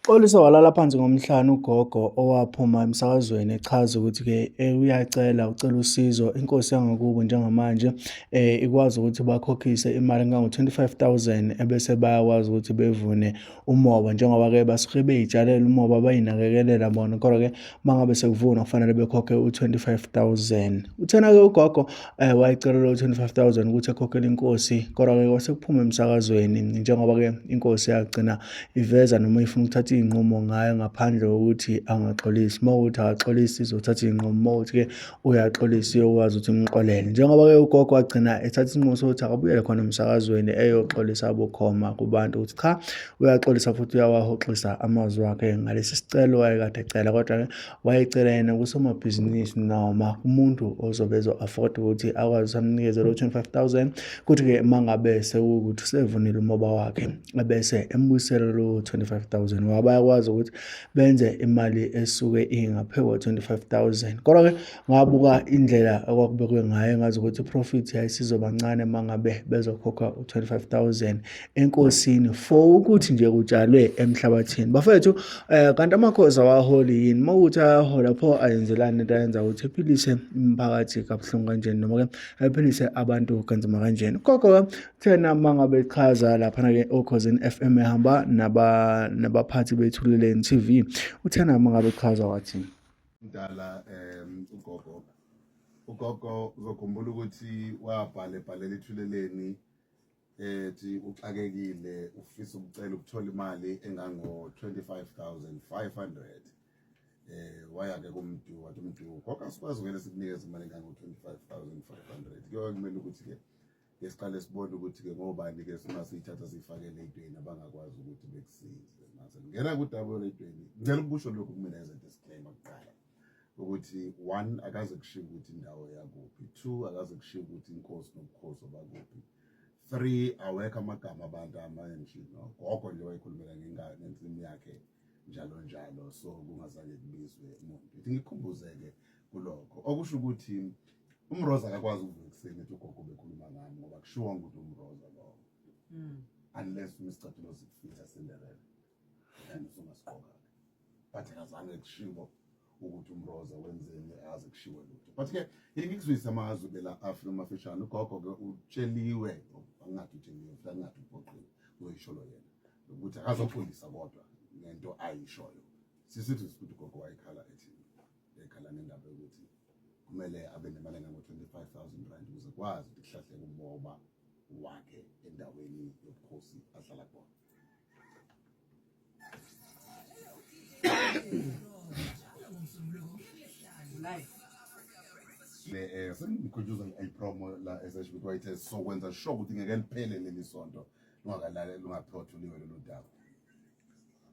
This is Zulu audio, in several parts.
Xolisa walala phansi ngomhlane ugogo owaphuma emsakazweni echaza ukuthi-ke ucela usizo inkosi yangakubo njengamanje ikwazi ukuthi bakhokhise imali engango-25,000 ebese bayakwazi ukuthi bevune umoba njengoba-ke basuke bey'tshalela umoba bayinakekelela bona kodwa-ke mangabe sekuvuna kufanele bekhokhe u-25,000. Uthena-ke ugogo wayicelela u-25,000 ukuthi ekhokhele inkosi kodwa-ke kwase kuphuma emsakazweni njengoba-ke inkosi yagcina iveza noma ifuna ukuthatha iy'nqumo ngayo ngaphandle kokuthi angaxolisi. Uma kuwukuthi akaxolisi izothatha iy'nqumo, uma kuwukuthi-ke uyaxolisa iyokwazi ukuthi imxolele. Njengoba-ke ugogo wagcina ethatha isinqumo sokuthi akabuyele khona emsakazweni eyoxolisa bukhoma kubantu ukuthi cha, uyaxolisa futhi uyawahoxisa amazwi akhe ngalesi sicelo wayekade ecela, kodwa-ke wayecela yena kusomabhizinisi noma umuntu ozobe ezo-afford ukuthi akwazi amnikeze lo 25,000 kuthi-ke mangabe sekuwukuthi usevunile umoba wakhe ebese embuyisela lo 25,000 bayakwazi ukuthi benze imali esuke ingaphezu kwa-25,000. Kodwa-ke ngabuka indlela okwakubekwe ngayo ngazi ukuthi i-profit yayisizoba ncane mangabe bezokhokha u-25,000 enkosini for ukuthi nje kutshalwe emhlabathini. Bafethu, kanti amakhosi awaholi yini? Uma kuwukuthi ayahola pho ayenzelani into ayenza ukuthi ephilise imiphakathi kabuhlungu kanjeni noma-ke ephilise abantu kanzima kanjeni? Gogo-ke thena mangabe echaza laphana-ke Okhosini FM ehamba nabaphathi bethuleleni TV, uthena mangabe echaza wathini? Mdala ugogo uzokhumbula ukuthi wabhalela ithuleleni ethi uxakekile ufisa ukucela ukuthola imali engango-25,500 waya-ke kumntu wathi umntu ugogo asikwazi vele sikunikeza imali engango-25,500 kuyoke kumele ukuthi-ke ngesiqale sibone ukuthi-ke ngobani-ke singasiyithatha siyifakele ey'ntweni abangakwazi ukuthi bekusize. Mase ngena kudaba eredweni ngicela ukusho lokhu kumina as a disclaimer kuqala ukuthi 1 akaze kushiwo ukuthi indawo yakuphi, 2 akaze kushiwo ukuthi inkosi nobukhosi obakuphi, 3 awekho amagama abantu amanje gogo nje wayikhulumela ngensimu yakhe njalo njalo, so kungazange kubizwe umuntu. Ithi ngikhumbuzeke kulokho okusho ukuthi umroza akakwazi ukuvuka ekuseni ethi ugogo bekhuluma ngami ngoba kushiwo ukuthi umroza lowo unless umsicathulo zikufitha Cinderella and usungasigqoka, but akazange kushiwo ukuthi umroza wenzeni, akaze kushiwo lutho. But-ke ngikuzwisa amazwi bela Afrika amafishane ugogo-ke utsheliwe, angathi utsheliwe futhi angathi uphoqiwe uyoyisholo yena ukuthi akazoxolisa kodwa ngento ayishoyo. Sisithi ukuthi ugogo wayekhala ethi ekhala nendaba yokuthi kumele abe nemali engango-25,000 rand ukuze kwazi ukuthi kuhlahleke umoba wakhe endaweni yobukhosi ahlala khona. Sengikhuthuza ipromo la esesho ukuthi sokwenza sure ukuthi ngeke liphele leli sonto lungakalali lungaphothuliwe lolu daba.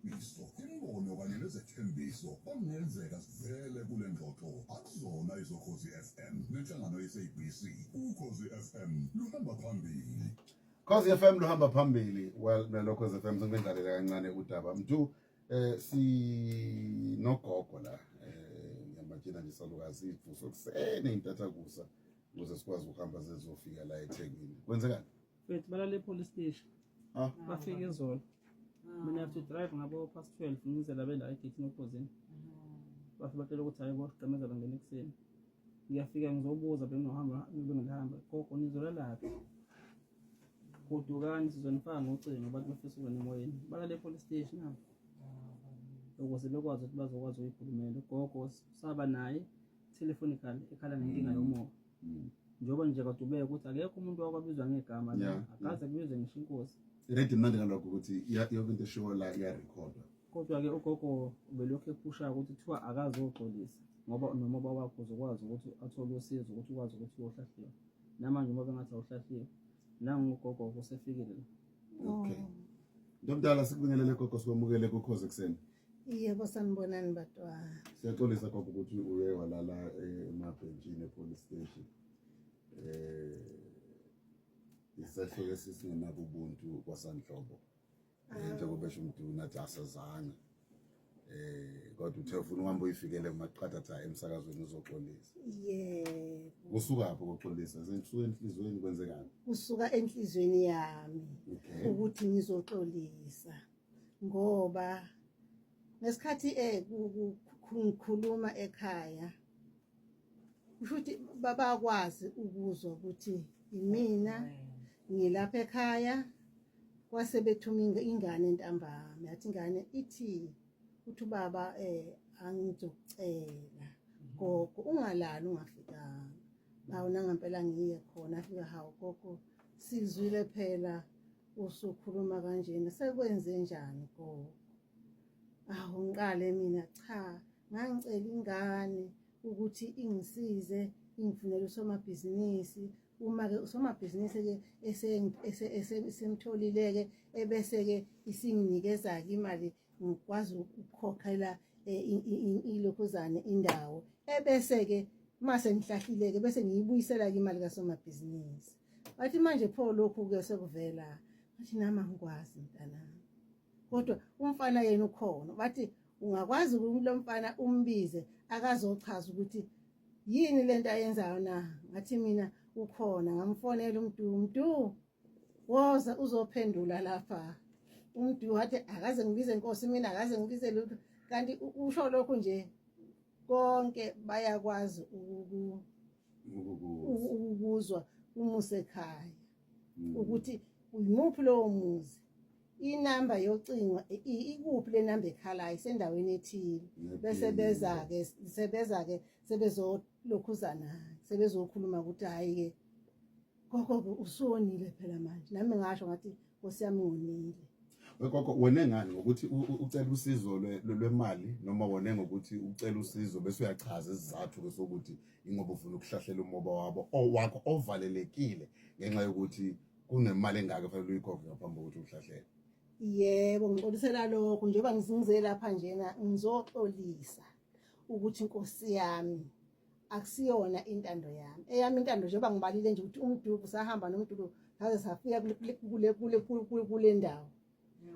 Imbono kanye nezethembiso okungenzeka sivele kule ngxoxo akuzona izokhozi FM nenhlangano ye-SABC. Ukhozi FM luhamba phambili. Khosi FM luhamba phambili. Well, nelokhozi FM sengibendlalela kancane udaba mntu si nogogo la ngiyamajina nje salukazi ivuso kusene intathakusa ukuze sikwazi ukuhamba zezofika la eThekwini. Kwenzekani? Wethu balale police station. Bafike izolo. Mina have to drive ngabo past 12 ngizela bela egate Okhosini. Bafike batshela ukuthi hayi boqhamezela ngene ekseni. Ngiyafika ngizobuza bengihamba ngihamba gogo nizola laphi. Kodukani sizonifaka ngocingo abantu bafisa ukungena emoyeni. Balale police station apho. Ukuze bekwazi ukuthi bazokwazi ukuyikhulumela. Gogo saba naye telefonically ekhala ngenkinga yomoya. Njengoba nje kadubeka ukuthi akekho umuntu wakwabizwa ngegama la akaze kubizwe ngisho inkosi. Iredi mnandi ngalokho ukuthi yonke into show la iyarekhodwa. Kodwa-ke ugogo ubelokhu ephusha ukuthi kuthiwa akazoxolisa ngoba nomoba wakho uzokwazi ukuthi athole usizo ukuthi ukwazi ukuthi uyohlahliwa. Namanje uma bengathi awuhlahliwe nangogogo kusefikile la. Okay. Ntomdala sikubingelele gogo sikwamukele kuKhosi Ekseni. Yebo sanibonani batwana. Siyaxolisa gogo ukuthi uye walala emabhenjini epolice station. Isahluko esisingenabo ubuntu kwaSanhlobo. Njengoba besho umuntu nathi asazange. Kodwa uthe ufuna uhambe uyifikele maqhathatha emsakazweni uzoxolisa. Yebo. Kusuka lapho ukuxolisa senisuka enhlizweni kwenzekani? Kusuka enhlizweni yami ukuthi ngizoxolisa ngoba ngesikhathi kukhuluma ekhaya kushuthi babakwazi ukuzwa ukuthi imina ngilapha ekhaya kwase bethuma ingane entambama yathi ingane ithi uthi ubaba angizocela gogo ungalali ungafikanga awuna ngempela ngiye khona afika hawu gogo sizwile phela usukhuluma kanjena sekwenze njani gogo awu ngiqale mina cha ngangicela ingane ukuthi ingisize ingifunele usomabhizinisi uma-ke usomabhizinisi-ke esemtholile-ke ebese-ke isinginikeza-ke imali ngikwazi ukukhokhela ilokhuzane indawo ebese-ke mase ngihlahlile-ke bese ngiyibuyisela-ke imali kasomabhizinisi bathi manje pho lokhu-ke sekuvela bathi nami angikwazi mntanami kodwa umfana yena ukhona bathi ungakwazi lo mfana umbize akazochaza ukuthi yini lento ayenzayo na ngathi mina ukhona ngamfonela uMdu woza uzophendula lapha uMdu wathi akaze ngibize inkosi mina akaze ngibize lutho kanti usho lokho nje konke bayakwazi ukuzwa umuse ekhaya ukuthi uyimuphi lowo muzi inamba yocingo ikuphi le namba ekhalayo sendaweni ethile bese beza-ke sebezolokhuzana sebezokhuluma ukuthi hhayi-ke gogo usonile phela manje nami ngasho ngathi nkosi yami ngonile. Gogo wone ngani ngokuthi ucela usizo lwemali noma wone ngokuthi ucela usizo bese uyachaza isizathu sokuthi ingoba ufuna ukuhlahlela umoba wakho ovalelekile ngenxa yokuthi kunemali engaka fanele uyikhokhe ngaphambi kokuthi uhlahlele? Yebo ngixolisela lokho njengoba ngizingize lapha njena ngizoxolisa ukuthi inkosi yami akusiyona intando yami eyami intando njengoba ngibalile nje ukuthi uMdubu sahamba noMdubu saze safika kule ndawo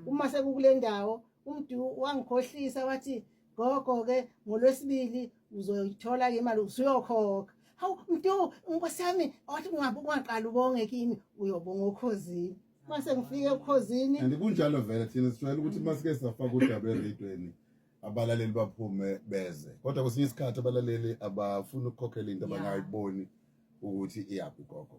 uma sekukule ndawo uMdubu wangikhohlisa wathi gogo-ke ngolwesibili uzoyithola-ke imali usuyokhokha hawu Mdubu inkosi yami wathi ungaqala ubonge kimi uyobonga ukhozini mase ngifike ekhozini kunjalo vele thina sijwayele ukuthi masike safaka udaba eradweni abalaleli baphume beze kodwa kwesinye isikhathi abalaleli abafuna ukukhokhela into abangayiboni ukuthi iyaphi gogo.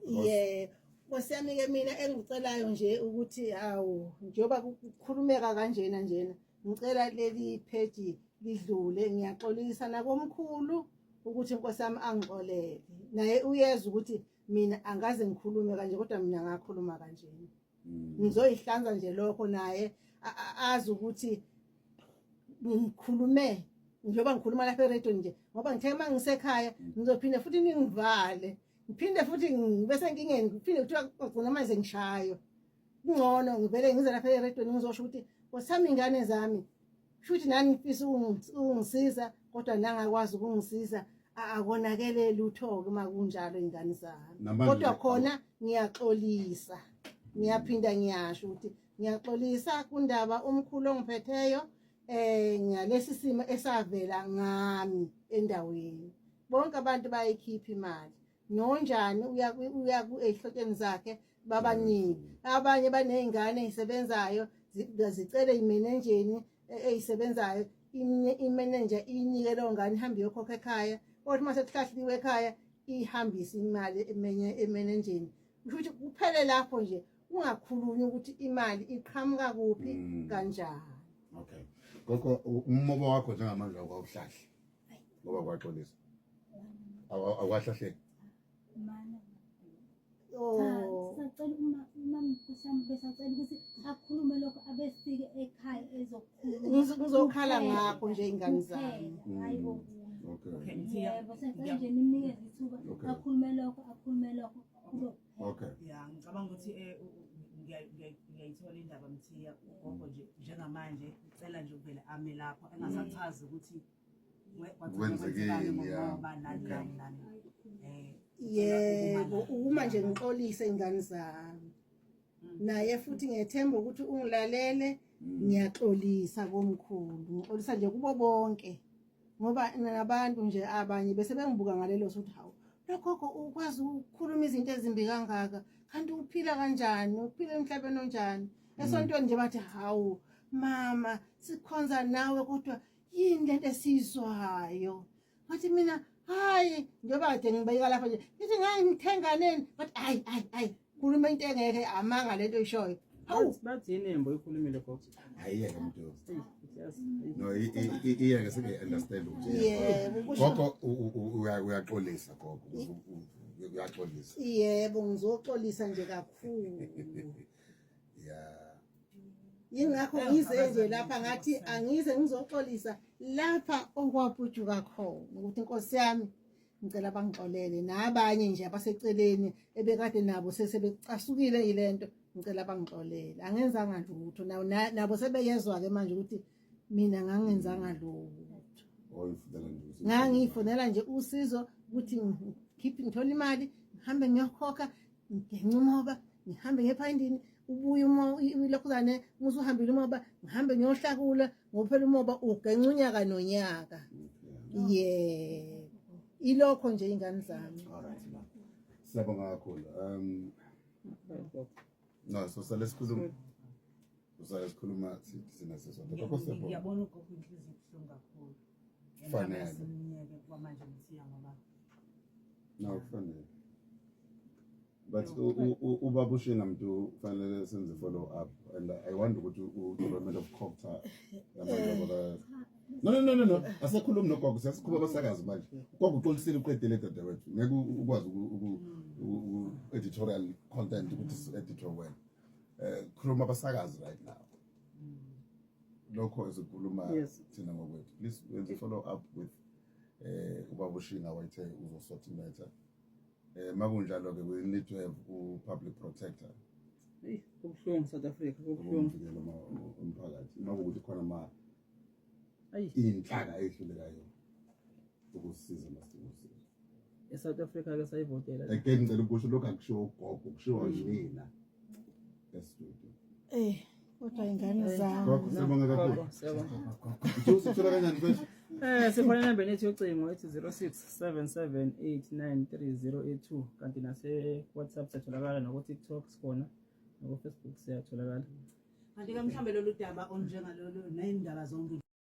Nkosi yami-ke mina engicelayo nje ukuthi hawu njengoba kukhulumeka kanjena ngicela leli pheji lidlule ngiyaxolisa nakomkhulu ukuthi inkosi yami angixolele naye uyeza ukuthi mina angaze ngikhulume kanje kodwa mina ngakhuluma kanjena ngizoyihlanza nje lokho naye azi ukuthi ngikhulume njengoba ngikhuluma lapha eradweni nje ngoba ngithe uma ngisekhaya ngizophinde futhi ningivale ngiphinde futhi bese nkingeni ngiphinde kuthiwa kugcina manje ngishayo kungcono ngivele ngize lapha eradweni ngizosho ukuthi ngosami ingane zami futhi nani ngifisa ungisiza kodwa nangakwazi ukungisiza akonakele lutho-ke uma kunjalo ingane zami kodwa khona ngiyaxolisa ngiyaphinda ngiyasho ukuthi ngiyaxolisa kundaba umkhulu ongiphetheyo ngalesi simo esavela ngami endaweni bonke abantu bayikhipha imali nonjani uya ehlotsheni zakhe babaningi abanye baney'ngane ey'sebenzayo zicele imenenjeni ey'sebenzayo imenenja iyinike leyo ngane ihambe iyokhokha ekhaya kodwa uma sekuhlahliwe ekhaya ihambise imali emenenjeni kusho ukuthi kuphele lapho nje ungakhulumi ukuthi imali iqhamuka kuphi kanjani. Okay gogo umoba wakho njengamanje awuhlahli ngoba kwaxolisa awuhlahleki sacela uma mkhosami besacela ukuthi akhulume lokho abefike ekhaya ngizokhala ngakho nje ingane zami. Yebo sacela nje nimnikeze ithuba akhulume lokho ya ngicabanga ukuthi ngiyayithola indaba mthiya ugogo nje njengamanje ucela nje uvele ame lapho engasachazi ukuthi kwenzekeni ngoba nani yebo uma nje ngixolise ingane zami naye futhi ngiyethemba ukuthi ungilalele ngiyaxolisa komkhulu ngixolisa nje kubo bonke ngoba nabantu nje abanye bese bengibuka ngalelo sokuthi hawu lokho ukwazi ukukhuluma izinto ezimbi kangaka kanti uphila kanjani uphila emhlabeni onjani esontweni nje bathi hawu mama sikhonza nawe kodwa yini lento esizwayo ngathi mina hayi njengoba kade ngibeka lapha nje ngithi ngangithenganeni but ayi khuluma into engeke amanga lento oyishoyo hawu bathi inembo ikhulumile gogo ayiyeke mntu yes no iyeke sike understand ukuthi yebo gogo uyaxolisa gogo uyaxolisa yebo ngizoxolisa nje kakhulu yeah yingakho ngize nje lapha ngathi angize ngizoxolisa lapha okwapujuka khona ukuthi inkosi yami ngicela bangixolele nabanye nje abaseceleni ebekade nabo sebecasukile yilento ngicela bangixolele angenzanga lutho nabo sebeyezwa ke manje ukuthi mina ngangenzanga lutho ngangifonela nje usizo ukuthi ngikhiphe ngithola imali ngihambe ngiyokhokha ngigenca umoba ngihambe ngephayindini ubuye ilokhuzane musuhambile umoba ngihambe ngiyohlakula ngophela umoba ugenca unyaka nonyaka ilokho nje ingane zami siyabonga kakhulu no so salesikuzuma usayisikhuluma sina sesonto lokho siyabonga ngiyabona ugogo inhliziyo ibuhlungu kakhulu fanele simnyeke kwamanje mthiya ngoba no fanele but ubaba ushinga mntu fanele senze follow up and I wonder ukuthi u-development of copter no asekhulumi nogogo siyasikhuluma abasakazi manje gogo uxolisile uqedile dadewethu ngeke ukwazi editorial content ukuthi editor wena khuluma abasakazi right now lokho esikhuluma thina ngokwethu please wenze follow up with ubaba ushinga wayethe uzosort matter makunjalo ke we need to have public protector kubuhlungu South Africa kubuhlungu umphakathi makuthi khona inhlaka ehlulekayo ukusiza masidingo eSouth Africa ke sayivotela again ngicela ukusho lokho akushiwo ugogo kushiwo yina estudio kodwa ingane zami gogo sibonga kakhulu usithola kanjani mfethu sifona inambeni ethu yocingo ethi 0677893082 kanti nase WhatsApp siyatholakala nako TikTok sikhona nako Facebook siyatholakala kanti ke mhlambe lolu daba onjengalolu nendaba zonke